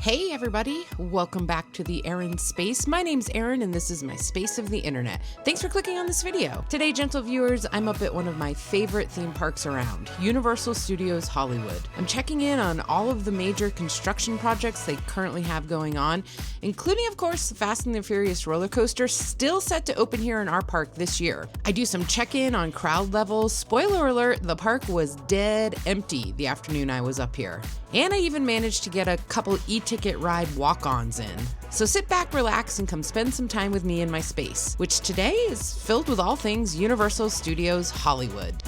Hey everybody, welcome back to the Erin Space. My name's Erin and this is my space of the internet. Thanks for clicking on this video. Today, gentle viewers, I'm up at one of my favorite theme parks around, Universal Studios Hollywood. I'm checking in on all of the major construction projects they currently have going on, including of course the Fast and the Furious roller coaster, still set to open here in our park this year. I do some check-in on crowd levels. Spoiler alert, the park was dead empty the afternoon I was up here. And I even managed to get a couple e-ticket ride walk-ons in. So sit back, relax, and come spend some time with me in my space, which today is filled with all things Universal Studios Hollywood.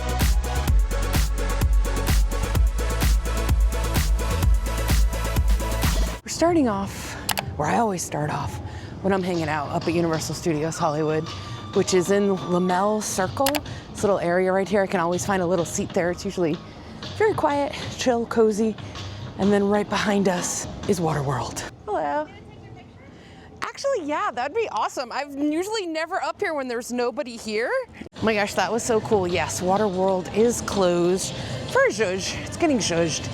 We're starting off where I always start off when I'm hanging out up at Universal Studios Hollywood, which is in Lamel Circle. This little area right here, I can always find a little seat there. It's usually very quiet, chill, cozy. And then right behind us is Waterworld. Hello. Actually, yeah, that'd be awesome. I'm usually never up here when there's nobody here. Oh my gosh, that was so cool. Yes, Waterworld is closed for a zhuzh. It's getting zhuzhed.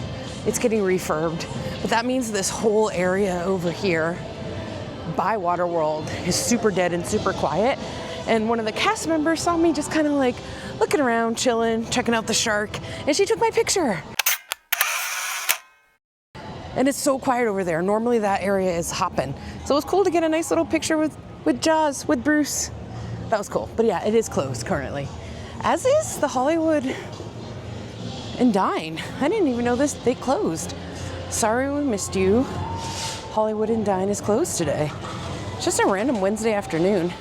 It's getting refurbed. But that means this whole area over here by Waterworld is super dead and super quiet. And one of the cast members saw me just kind of like looking around, chilling, checking out the shark, and she took my picture. And it's so quiet over there. Normally that area is hopping. So it was cool to get a nice little picture with Jaws, with Bruce. That was cool. But yeah, it is closed currently. As is the Hollywood and Dine. I didn't even know they closed. Sorry we missed you. Hollywood and Dine is closed today. It's just a random Wednesday afternoon.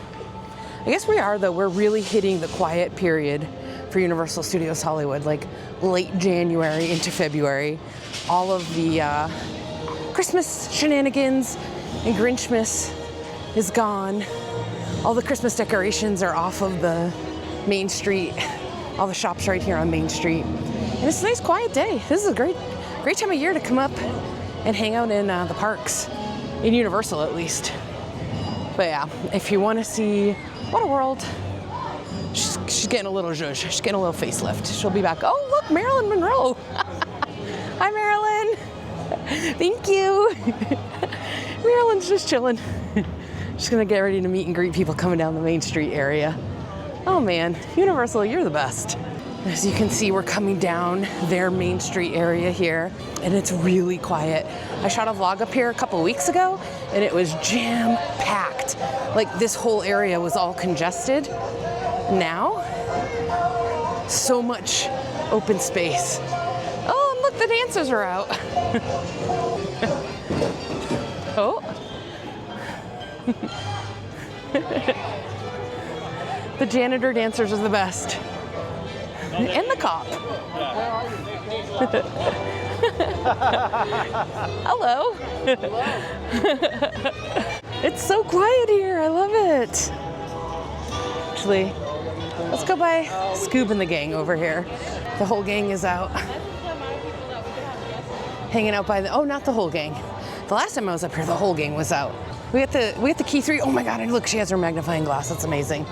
I guess we are though, we're really hitting the quiet period for Universal Studios Hollywood, like late January into February. All of the Christmas shenanigans and Grinchmas is gone. All the Christmas decorations are off of the Main Street. All the shops right here on Main Street. And it's a nice quiet day. This is a great time of year to come up and hang out in the parks, in Universal at least. But yeah, if you want to see Waterworld, she's getting a little zhuzh. She's getting a little facelift. She'll be back. Oh, look, Marilyn Monroe. Hi, Marilyn. Thank you. Marilyn's just chilling. She's gonna get ready to meet and greet people coming down the Main Street area. Oh man, Universal, you're the best. As you can see, we're coming down their Main Street area here, and it's really quiet. I shot a vlog up here a couple weeks ago, and it was jam-packed. Like this whole area was all congested. Now, so much open space. Oh, and look, the dancers are out. Oh. The janitor dancers are the best. And the cop. Hello. It's so quiet here. I love it. Actually, let's go by Scoob and the gang over here. The whole gang is out. Hanging out by the, oh, not the whole gang. The last time I was up here, the whole gang was out. We got the key 3. Oh my God, and look, she has her magnifying glass. That's amazing.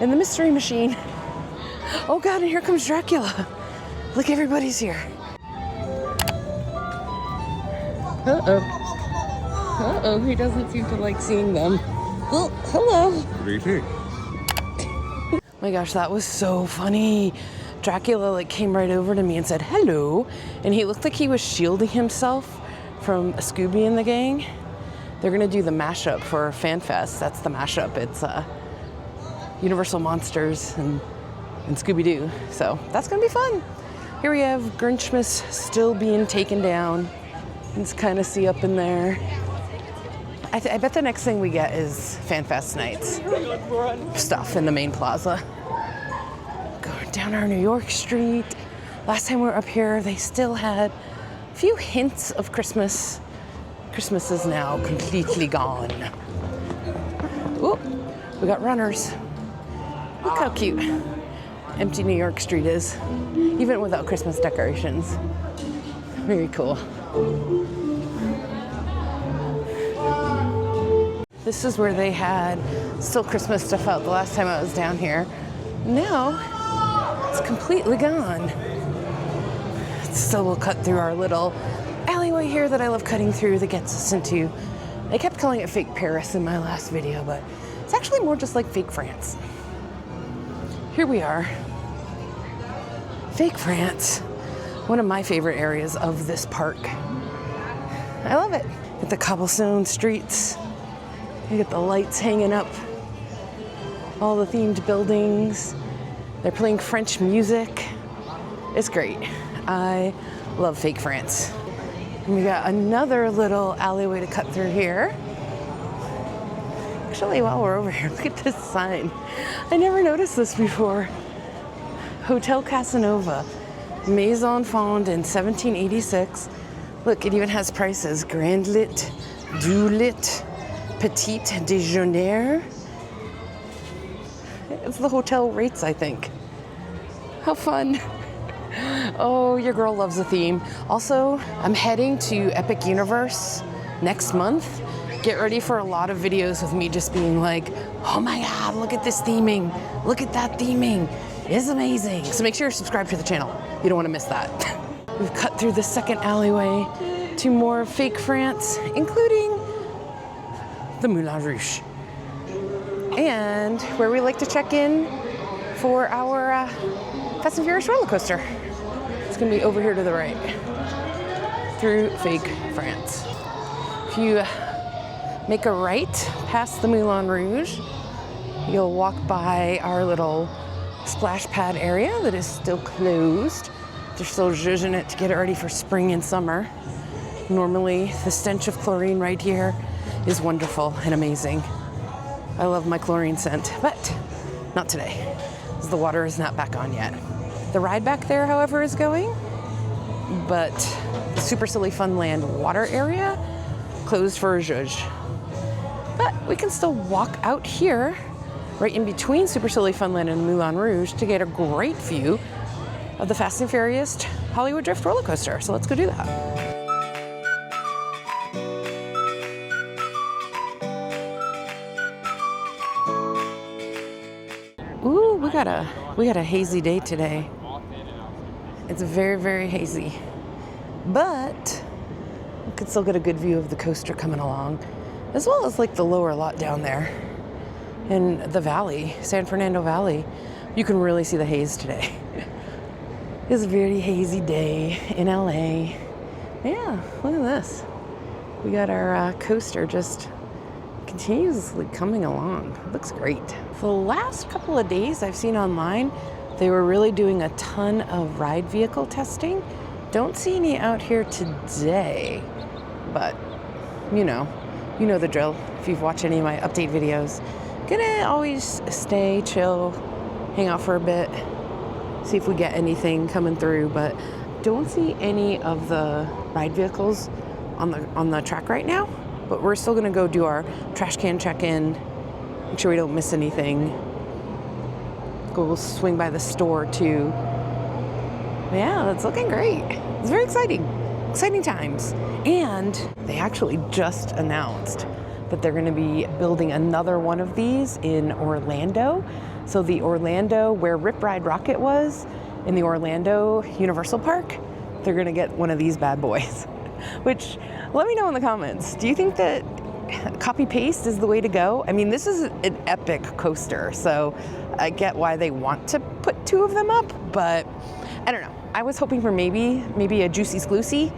And the mystery machine. Oh God, and here comes Dracula. Look, everybody's here. Uh-oh, he doesn't seem to like seeing them. Oh, hello. Greeting. Oh my gosh, that was so funny. Dracula like came right over to me and said, hello. And he looked like he was shielding himself from Scooby and the gang. They're gonna do the mashup for FanFest. That's the mashup. It's Universal Monsters and Scooby-Doo. So that's gonna be fun. Here we have Grinchmas still being taken down. You can kind of see up in there. I bet the next thing we get is FanFest nights stuff in the main plaza. Going down our New York Street. Last time we were up here, they still had a few hints of Christmas. Christmas is now completely gone. Ooh, we got runners. Look how cute empty New York Street is, even without Christmas decorations. Very cool. This is where they had still Christmas stuff out the last time I was down here. Now, it's completely gone. Still, we'll cut through our little alleyway alleyway here that I love cutting through that gets us into, they kept calling it fake Paris in my last video, but it's actually more just like fake France. Here we are. Fake France. One of my favorite areas of this park. I love it. Get the cobblestone streets. You get the lights hanging up. All the themed buildings. They're playing French music. It's great. I love fake France. And we got another little alleyway to cut through here. Actually, while we're over here, look at this sign. I never noticed this before. Hotel Casanova, Maison Fond in 1786. Look, it even has prices. Grand Lit, Du Lit, Petit Déjeuner. It's the hotel rates, I think. How fun. Oh, your girl loves the theme. Also, I'm heading to Epic Universe next month. Get ready for a lot of videos with me just being like, oh my God, look at this theming. Look at that theming. It's amazing. So make sure you're subscribed to the channel. You don't want to miss that. We've cut through the second alleyway to more fake France, including the Moulin Rouge. And where we like to check in for our Fast and Furious roller coaster. It's gonna be over here to the right, through fake France. If you make a right past the Moulin Rouge, you'll walk by our little splash pad area that is still closed. They're still zhuzhing it to get it ready for spring and summer. Normally, the stench of chlorine right here is wonderful and amazing. I love my chlorine scent, but not today, because the water is not back on yet. The ride back there, however, is going, but the Super Silly Funland water area closed for a zhuzh. But we can still walk out here, right in between Super Silly Funland and Moulin Rouge, to get a great view of the Fast and Furious Hollywood Drift roller coaster. So let's go do that. Ooh, we got a hazy day today. It's very, very hazy, but we could still get a good view of the coaster coming along, as well as like the lower lot down there in the valley, San Fernando Valley. You can really see the haze today. It's a very hazy day in LA. Yeah, look at this. We got our coaster just continuously coming along. It looks great. For the last couple of days I've seen online, they were really doing a ton of ride vehicle testing. Don't see any out here today, but you know the drill. If you've watched any of my update videos, gonna always stay chill, hang out for a bit, see if we get anything coming through, but don't see any of the ride vehicles on the track right now. But we're still gonna go do our trash can check-in, make sure we don't miss anything. Go swing by the store too. Yeah, that's looking great. It's very exciting. Exciting times. And they actually just announced that they're gonna be building another one of these in Orlando. So the Orlando, where Rip Ride Rocket was, in the Orlando Universal Park, they're gonna get one of these bad boys. Which, let me know in the comments. Do you think that copy paste is the way to go? I mean, this is an epic coaster, so I get why they want to put two of them up, but I don't know. I was hoping for maybe a Juicy Scloosy,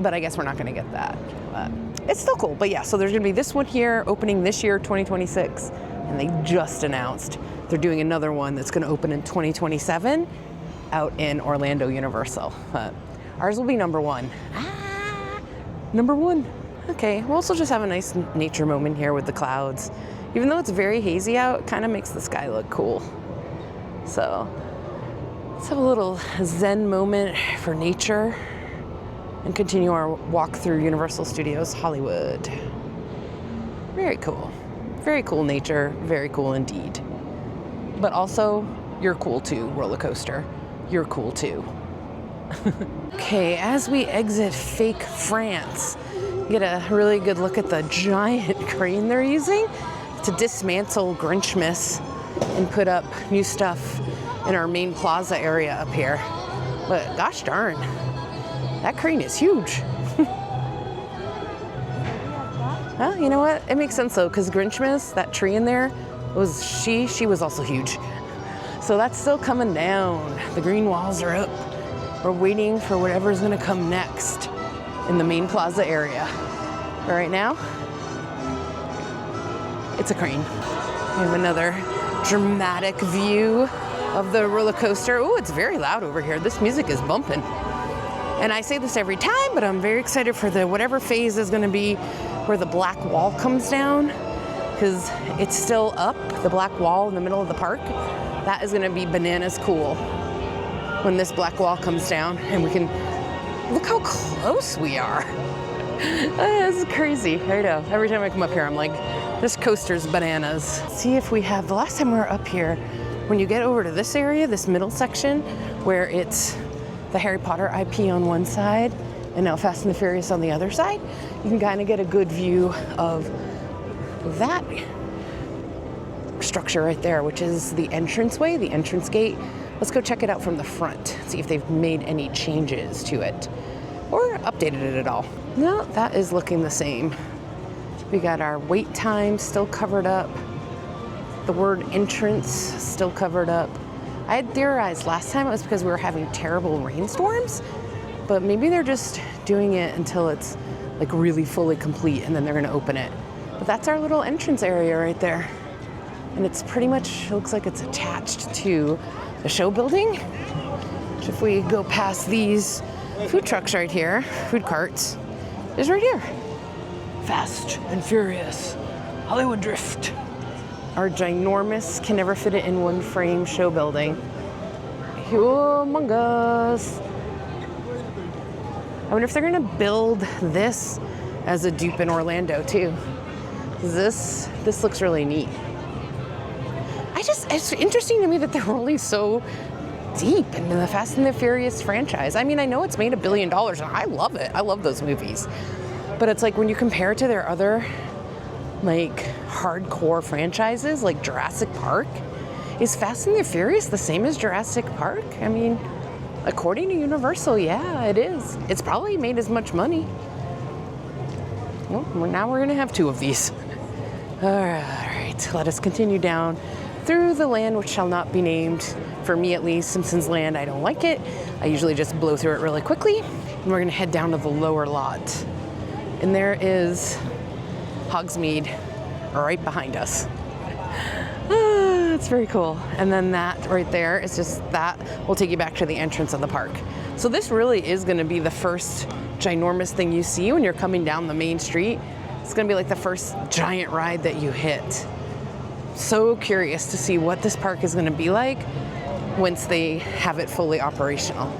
but I guess we're not gonna get that. But it's still cool. But yeah, so there's gonna be this one here opening this year, 2026, and they just announced they're doing another one that's gonna open in 2027 out in Orlando Universal. But ours will be number one. Number one. Okay, we'll also just have a nice nature moment here with the clouds. Even though it's very hazy out, it kind of makes the sky look cool. So let's have a little zen moment for nature and continue our walk through Universal Studios Hollywood. Very cool. Very cool nature, very cool indeed. But also, you're cool too, roller coaster. You're cool too. Okay, as we exit fake France, get a really good look at the giant crane they're using to dismantle Grinchmas and put up new stuff in our main plaza area up here. But gosh darn, that crane is huge. Well, you know what? It makes sense though, because Grinchmas, that tree in there, she was also huge. So that's still coming down. The green walls are up. We're waiting for whatever's gonna come next in the main plaza area. But right now, it's a crane. We have another dramatic view of the roller coaster. Oh, it's very loud over here. This music is bumping. And I say this every time, but I'm very excited for the whatever phase is gonna be where the black wall comes down, because it's still up, the black wall in the middle of the park. That is gonna be bananas cool when this black wall comes down and we can, look how close we are. This is crazy, I know. Every time I come up here, I'm like, this coaster's bananas. See if we have, the last time we were up here, when you get over to this area, this middle section, where it's the Harry Potter IP on one side and now Fast and the Furious on the other side, you can kind of get a good view of that structure right there, which is the entranceway, the entrance gate. Let's go check it out from the front, see if they've made any changes to it or updated it at all. No, that is looking the same. We got our wait time still covered up. The word entrance still covered up. I had theorized last time it was because we were having terrible rainstorms, but maybe they're just doing it until it's like really fully complete and then they're gonna open it. But that's our little entrance area right there. And it's pretty much, looks like it's attached to the show building. Which if we go past these food trucks right here, food carts, is right here. Fast and Furious, Hollywood Drift. Our ginormous, can never fit it in one frame show building. Humongous. I wonder if they're gonna build this as a dupe in Orlando too. This looks really neat. It's interesting to me that they're rolling so deep into the Fast and the Furious franchise. I mean, I know it's made $1 billion and I love it. I love those movies. But it's like when you compare it to their other like hardcore franchises like Jurassic Park, is Fast and the Furious the same as Jurassic Park? I mean, according to Universal, yeah, it is. It's probably made as much money. Well, now we're gonna have 2 of these. All right, let us continue down through the land which shall not be named. For me at least, Simpsons Land, I don't like it. I usually just blow through it really quickly. And we're gonna head down to the lower lot. And there is Hogsmeade right behind us. It's very cool. And then that right there is just, that will take you back to the entrance of the park. So this really is gonna be the first ginormous thing you see when you're coming down the main street. It's gonna be like the first giant ride that you hit. So curious to see what this park is gonna be like once they have it fully operational.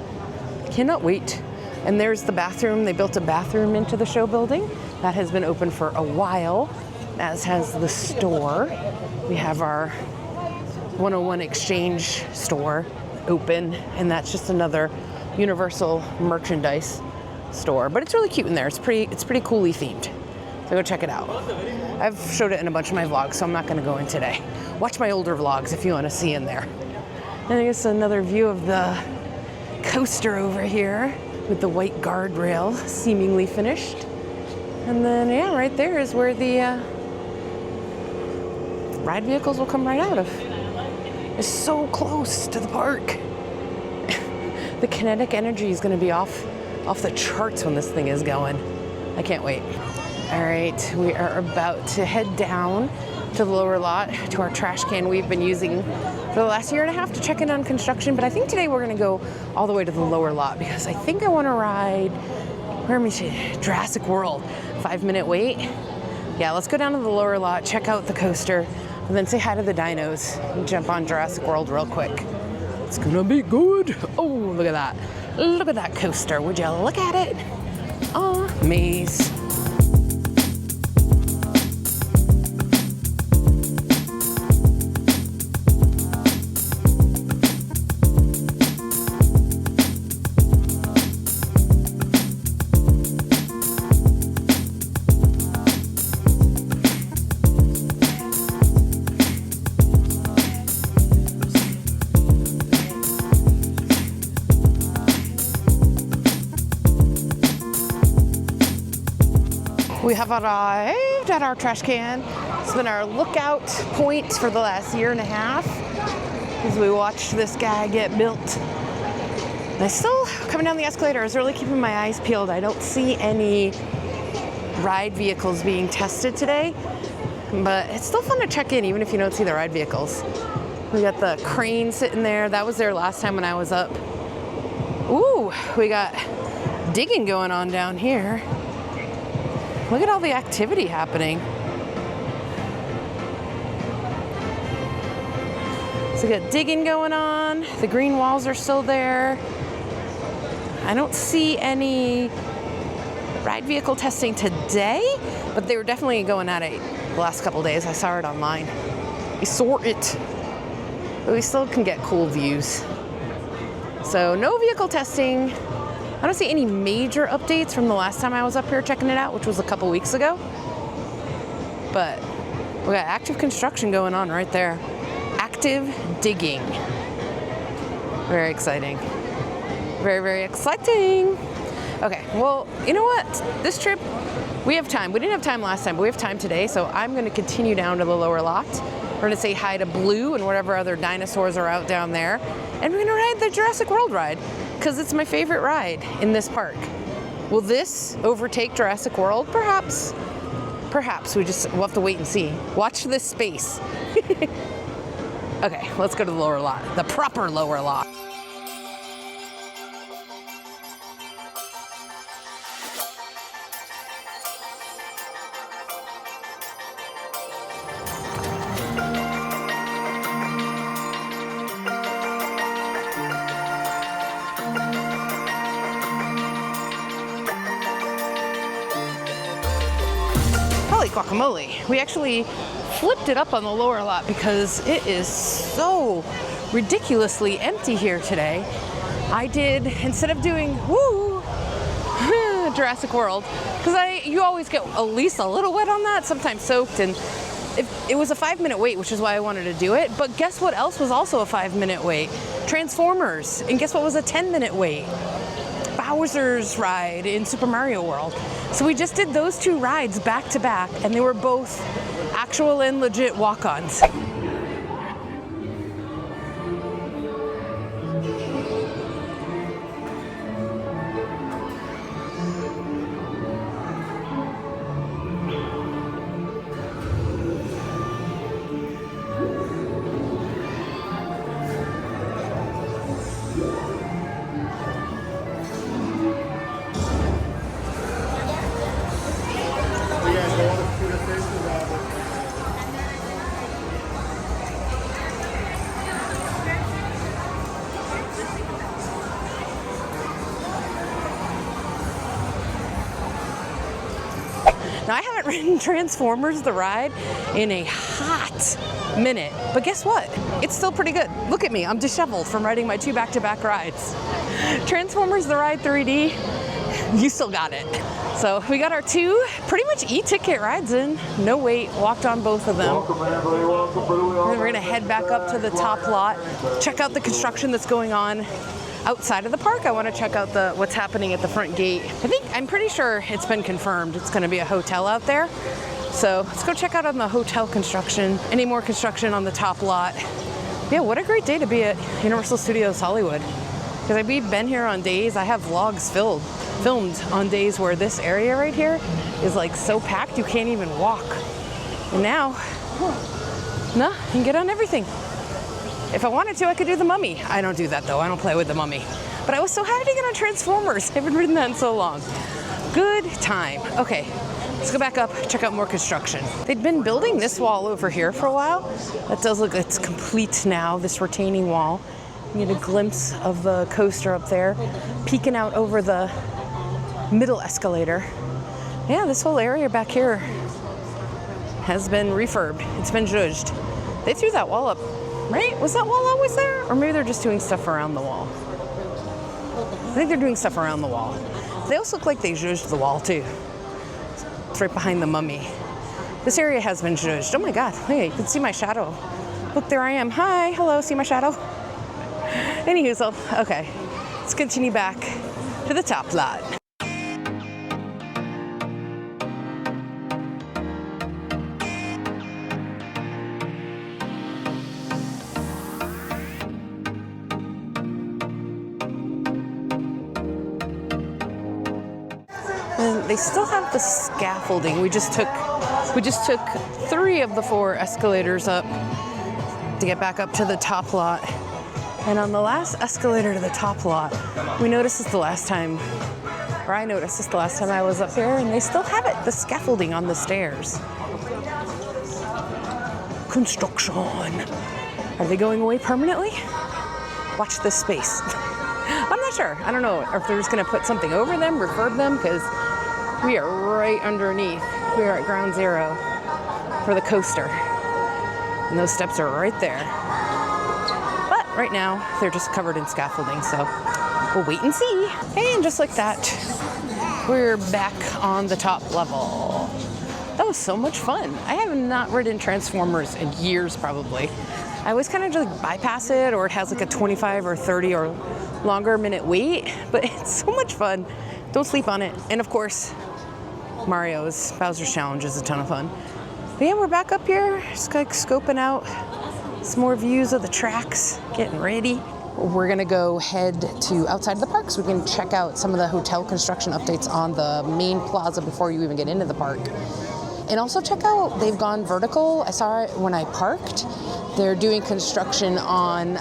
Cannot wait. And there's the bathroom. They built a bathroom into the show building. That has been open for a while, as has the store. We have our 101 Exchange store open, and that's just another Universal merchandise store. But it's really cute in there. It's pretty coolly themed. So go check it out. I've showed it in a bunch of my vlogs, so I'm not gonna go in today. Watch my older vlogs if you wanna see in there. And I guess another view of the coaster over here with the white guardrail seemingly finished. And then, yeah, right there is where the ride vehicles will come right out of. It's so close to the park. The kinetic energy is gonna be off the charts when this thing is going. I can't wait. All right, we are about to head down to the lower lot to our trash can we've been using for the last 1.5 years to check in on construction. But I think today we're gonna go all the way to the lower lot because I think I wanna ride, where am I saying? Jurassic World. 5-minute wait. Yeah, let's go down to the lower lot, check out the coaster, and then say hi to the dinos and jump on Jurassic World real quick. It's gonna be good. Oh, look at that. Look at that coaster. Would you look at it? Maze. We have arrived at our trash can. It's been our lookout point for the last year and a half as we watched this guy get built. And I still, coming down the escalator, I was really keeping my eyes peeled. I don't see any ride vehicles being tested today, but it's still fun to check in even if you don't see the ride vehicles. We got the crane sitting there. That was there last time when I was up. Ooh, we got digging going on down here. Look at all the activity happening. So we got digging going on. The green walls are still there. I don't see any ride vehicle testing today, but they were definitely going at it the last couple days. I saw it online. We saw it. But we still can get cool views. So no vehicle testing. I don't see any major updates from the last time I was up here checking it out, which was a couple weeks ago. But we got active construction going on right there. Active digging. Very exciting. Very, very exciting. Okay, well, you know what? This trip, we have time. We didn't have time last time, but we have time today, so I'm going to continue down to the lower lot. We're going to say hi to Blue and whatever other dinosaurs are out down there. And we're going to ride the Jurassic World ride, because it's my favorite ride in this park. Will this overtake Jurassic World? Perhaps. Perhaps. We'll have to wait and see. Watch this space. Okay, let's go to the lower lot. The proper lower lot. Guacamole. We actually flipped it up on the lower lot because it is so ridiculously empty here today. I did, instead of doing Jurassic World, because you always get at least a little wet on that, sometimes soaked, and it was a 5-minute wait, which is why I wanted to do it. But guess what else was also a 5-minute wait? Transformers. And guess what was a 10-minute wait? Bowser's ride in Super Mario World. So we just did those two rides back to back, and they were both actual and legit walk-ons. Now, I haven't ridden Transformers the ride in a hot minute, but guess what? It's still pretty good. Look at me, I'm disheveled from riding my 2 back-to-back rides. Transformers the ride 3D, you still got it. So we got our 2 pretty much e-ticket rides in, no wait, walked on both of them. And then we're gonna head back up to the top lot, check out the construction that's going on outside of the park. I want to check out what's happening at the front gate. I'm pretty sure it's been confirmed it's going to be a hotel out there. So let's go check out on the hotel construction. Any more construction on the top lot. Yeah, what a great day to be at Universal Studios Hollywood. Because we've been here on days, I have vlogs filmed on days where this area right here is like so packed you can't even walk. And now, no, you can get on everything. If I wanted to, I could do the Mummy. I don't do that though, I don't play with the Mummy. But I was so happy to get on Transformers. I haven't ridden that in so long. Good time. Okay, let's go back up, check out more construction. They'd been building this wall over here for a while. That does look like it's complete now, this retaining wall. You get a glimpse of the coaster up there, peeking out over the middle escalator. Yeah, this whole area back here has been refurbed. It's been zhuzhed. They threw that wall up, right? Was that wall always there? Or maybe they're just doing stuff around the wall. I think they're doing stuff around the wall. They also look like they zhuzhed the wall too. It's right behind the Mummy. This area has been zhuzhed. Oh my God, hey, you can see my shadow. Look, there I am. Hi, hello, see my shadow? Anywho, so, okay, let's continue back to the top lot. they still have the scaffolding. We just took 3 of the 4 escalators up to get back up to the top lot. And on the last escalator to the top lot, I noticed this the last time I was up here, and they still have it, the scaffolding on the stairs. Construction. Are they going away permanently? Watch this space. I'm not sure. I don't know if they're just gonna put something over them, refurb them, because we are right underneath. We are at ground zero for the coaster. And those steps are right there. But right now, they're just covered in scaffolding, so we'll wait and see. And just like that, we're back on the top level. That was so much fun. I have not ridden Transformers in years, probably. I always kind of just bypass it, or it has like a 25 or 30 or longer minute wait, but it's so much fun. Don't sleep on it. And of course, Bowser's Challenge is a ton of fun. But yeah, we're back up here, just like scoping out some more views of the tracks, getting ready. We're gonna go head to outside of the park so we can check out some of the hotel construction updates on the main plaza before you even get into the park. And also check out, they've gone vertical. I saw it when I parked. They're doing construction on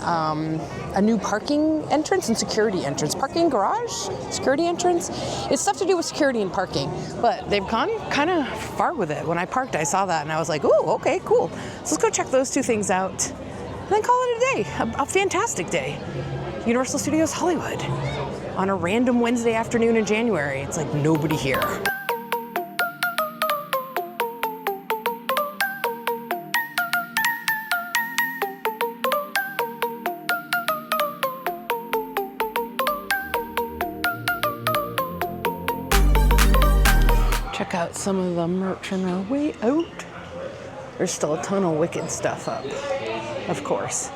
a new parking entrance and security entrance. Parking garage, security entrance. It's stuff to do with security and parking, but they've gone kind of far with it. When I parked, I saw that and I was like, ooh, okay, cool. So let's go check those 2 things out and then call it a day, a fantastic day. Universal Studios Hollywood on a random Wednesday afternoon in January. It's like nobody here. Check out some of the merch on our way out. There's still a ton of Wicked stuff up, of course.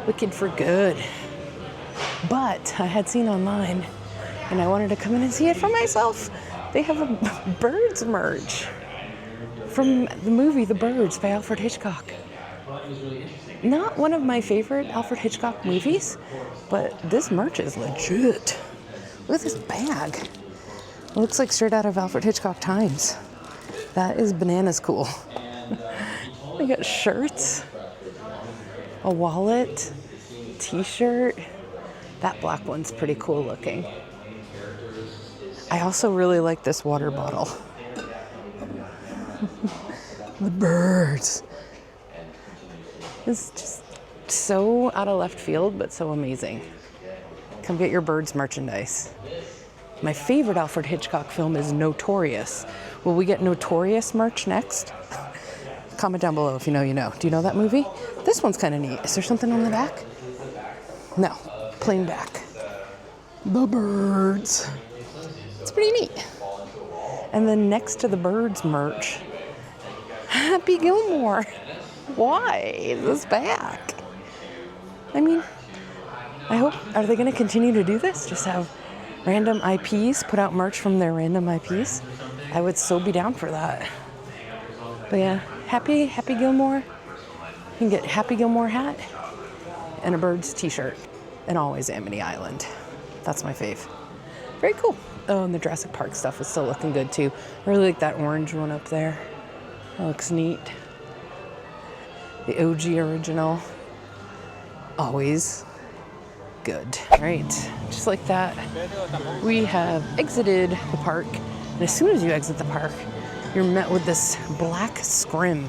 Wicked for good. But I had seen online, and I wanted to come in and see it for myself. They have a Birds merch from the movie The Birds by Alfred Hitchcock. Not one of my favorite Alfred Hitchcock movies, but this merch is legit. Look at this bag. It looks like straight out of Alfred Hitchcock Times. That is bananas cool. We got shirts, a wallet, t-shirt. That black one's pretty cool looking. I also really like this water bottle. The birds. It's just so out of left field, but so amazing. Come get your Birds merchandise. My favorite Alfred Hitchcock film is Notorious. Will we get Notorious merch next? Comment down below if you know, you know. Do you know that movie? This one's kind of neat. Is there something on the back? No, plain back. The Birds. It's pretty neat. And then next to the Birds merch, Happy Gilmore. Why is this back? I mean, I hope, are they going to continue to do this? Just have random IPs put out merch from their random IPs? I would so be down for that. But yeah, Happy Gilmore. You can get Happy Gilmore hat and a Birds t-shirt. And always Amity Island. That's my fave. Very cool. Oh, and the Jurassic Park stuff is still looking good too. I really like that orange one up there. That looks neat. The OG original. Always good. Right, just like that, we have exited the park. And as soon as you exit the park, you're met with this black scrim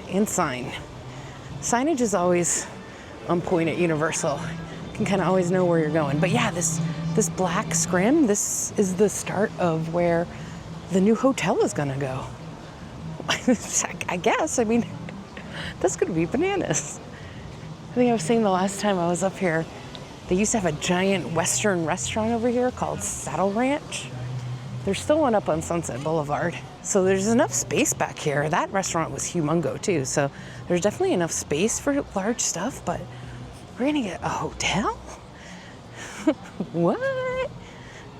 and sign. Signage is always on point at Universal. You can kind of always know where you're going. But yeah, this black scrim, this is the start of where the new hotel is gonna go. I guess, I mean, that's gonna be bananas. I think I was saying the last time I was up here, they used to have a giant Western restaurant over here called Saddle Ranch. There's still one up on Sunset Boulevard. So there's enough space back here. That restaurant was humongo too. So there's definitely enough space for large stuff, but we're gonna get a hotel? What?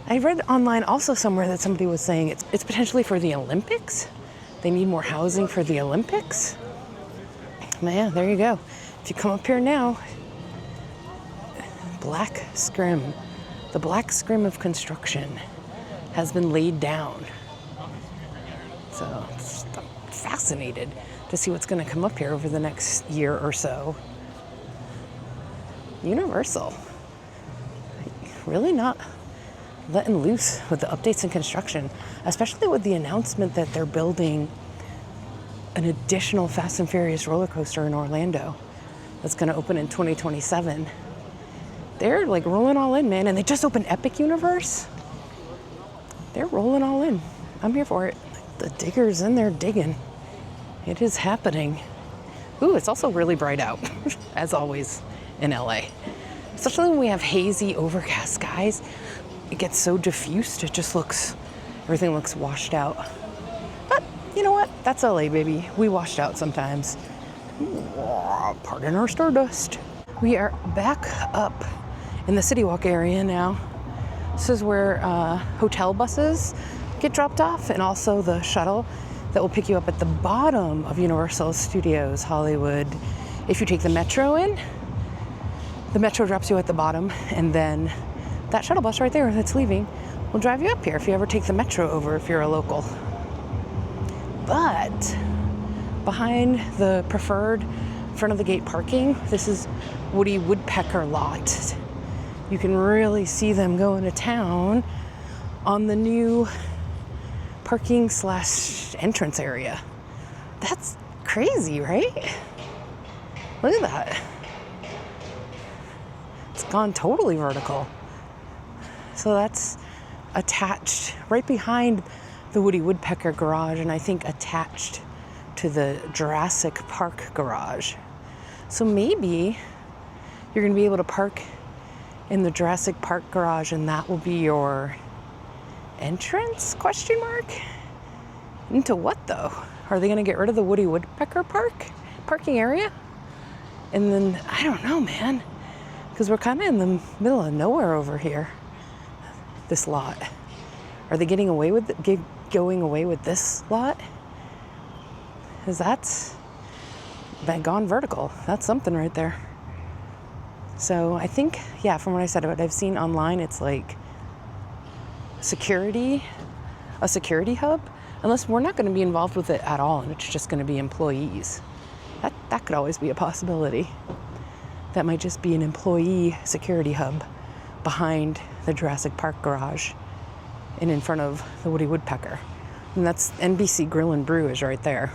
I read online also somewhere that somebody was saying it's potentially for the Olympics. They need more housing for the Olympics. Man, there you go. If you come up here now, Black Scrim, the Black Scrim of construction. has been laid down. So I'm fascinated to see what's going to come up here over the next year or so. Universal. Really not letting loose with the updates and construction, especially with the announcement that they're building an additional Fast and Furious roller coaster in Orlando that's going to open in 2027. They're like rolling all in, man. And they just opened Epic Universe. They're rolling all in. I'm here for it. The digger's in there digging. It is happening. Ooh, it's also really bright out, as always in LA. Especially when we have hazy, overcast skies. It gets so diffused, it just looks, everything looks washed out. But you know what? That's LA, baby. We washed out sometimes. Pardon our stardust. We are back up in the City Walk area now. This is where hotel buses get dropped off, and also the shuttle that will pick you up at the bottom of Universal Studios Hollywood. If you take the metro in, the metro drops you at the bottom, and then that shuttle bus right there that's leaving will drive you up here if you ever take the metro over if you're a local. But behind the preferred front of the gate parking, this is Woody Woodpecker lot. You can really see them going to town on the new parking / entrance area. That's crazy, right? Look at that. It's gone totally vertical. So that's attached right behind the Woody Woodpecker garage, and I think attached to the Jurassic Park garage. So maybe you're going to be able to park in the Jurassic Park garage, and that will be your entrance, ? Into what though? Are they going to get rid of the Woody Woodpecker parking area? And then, I don't know, man, because we're kind of in the middle of nowhere over here, this lot. Are they going away with this lot? Because that's gone vertical. That's something right there. So I think, yeah, from what I said, what I've seen online, it's like a security hub, unless we're not going to be involved with it at all and it's just going to be employees. That could always be a possibility. That might just be an employee security hub behind the Jurassic Park garage and in front of the Woody Woodpecker. And that's NBC Grill and Brew is right there.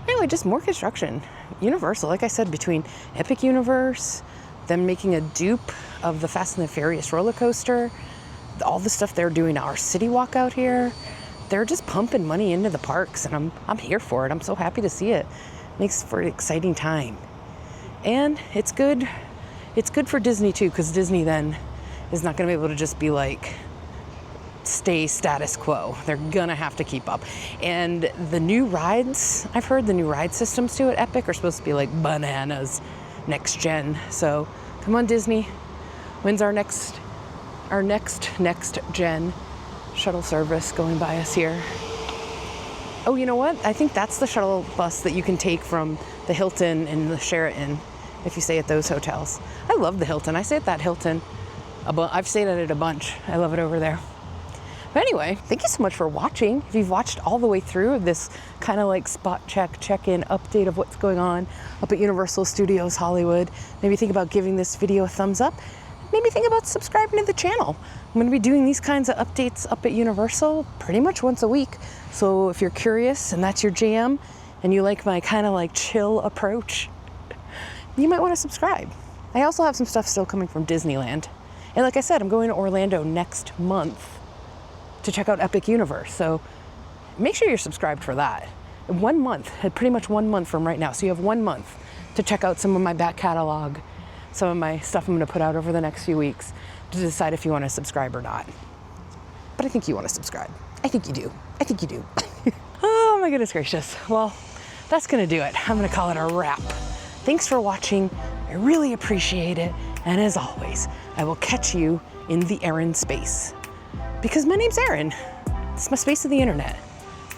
Anyway, just more construction. Universal, like I said, between Epic Universe, them making a dupe of the Fast and the Furious roller coaster, all the stuff they're doing to our City Walk out here, they're just pumping money into the parks, and I'm here for it. I'm so happy to see it. Makes for an exciting time. And it's good for Disney too, because Disney then is not going to be able to just be like, stay status quo. They're going to have to keep up. And the new rides, I've heard the new ride systems too at Epic are supposed to be like bananas next gen. So come on, Disney. When's our next gen shuttle service going by us here? Oh, you know what? I think that's the shuttle bus that you can take from the Hilton and the Sheraton if you stay at those hotels. I love the Hilton. I stay at that Hilton. I've stayed at it a bunch. I love it over there. But anyway, thank you so much for watching. If you've watched all the way through this kind of like spot check-in update of what's going on up at Universal Studios Hollywood, maybe think about giving this video a thumbs up. Maybe think about subscribing to the channel. I'm going to be doing these kinds of updates up at Universal pretty much once a week. So if you're curious and that's your jam and you like my kind of like chill approach, you might want to subscribe. I also have some stuff still coming from Disneyland. And like I said, I'm going to Orlando next month to check out Epic Universe. So make sure you're subscribed for that. 1 month, pretty much 1 month from right now. So you have 1 month to check out some of my back catalog, some of my stuff I'm going to put out over the next few weeks to decide if you want to subscribe or not. But I think you want to subscribe. I think you do. Oh my goodness gracious. Well, that's going to do it. I'm going to call it a wrap. Thanks for watching. I really appreciate it. And as always, I will catch you in the Erin space. Because my name's Erin. It's my space of the internet.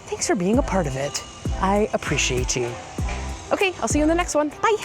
Thanks for being a part of it. I appreciate you. Okay, I'll see you in the next one. Bye.